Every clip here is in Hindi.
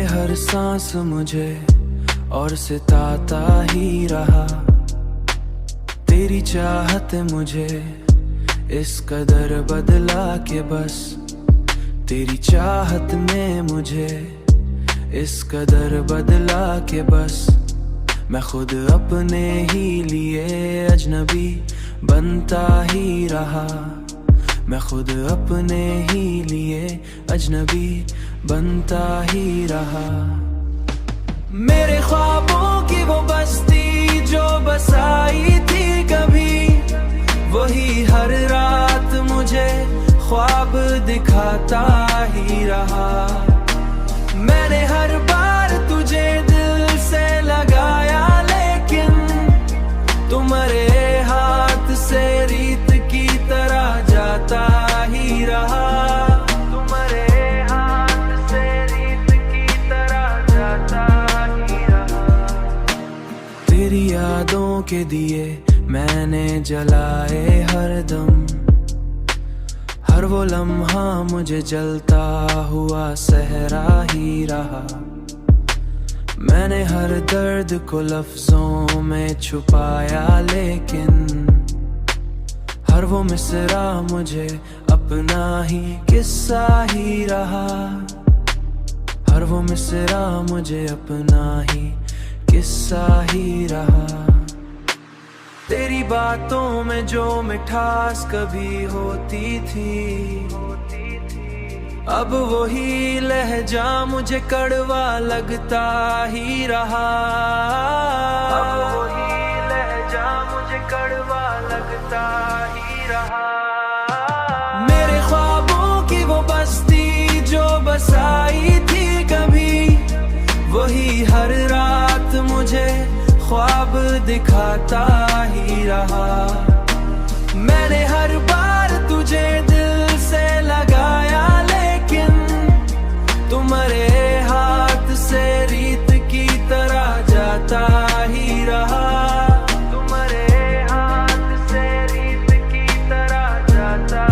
हर सांस मुझे और सिताता ही रहा। तेरी चाहत मुझे इस कदर बदला के बस तेरी चाहत में मुझे इस कदर बदला के बस मैं खुद अपने ही लिए अजनबी बनता ही रहा। मैं खुद अपने ही लिए अजनबी बनता ही रहा। मेरे ख्वाबों की वो बस्ती जो बसाई थी कभी, वही हर रात मुझे ख्वाब दिखाता ही रहा। मैंने हर बार तुझे दिल से लगाया, लेकिन तुम्हारे हाथ से रीत की तरह जाता ही रहा। तुम्हारे हाथ से रीत की तरह जाता ही रहा। तेरी यादों के दिए मैंने जलाए हरदम, हर वो लम्हा मुझे जलता हुआ सहरा ही रहा। मैंने हर दर्द को लफ्जों में छुपाया, लेकिन हर वो मिसरा मुझे अपना ही किस्सा ही रहा। हर वो मिसरा मुझे अपना ही किस्सा ही रहा। तेरी बातों में जो मिठास कभी होती थी, अब वही लहजा मुझे कड़वा लगता ही रहा। अब वही लहजा मुझे कड़वा लगता ही रहा। मेरे ख्वाबों की वो बस्ती जो बसाई थी कभी, वही हर रात मुझे ख्वाब दिखाता ही रहा। मैंने हर बार तुझे दिल से लगाया, लेकिन तुम्हारे हाथ से रीत की तरह जाता ही रहा। तुम्हारे हाथ से रीत की तरह जाता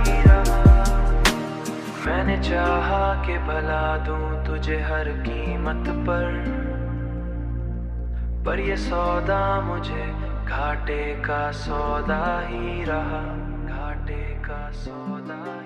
ही रहा। मैंने चाहा कि भला दूं तुझे हर कीमत पर ये सौदा मुझे घाटे का सौदा ही रहा। घाटे का सौदा।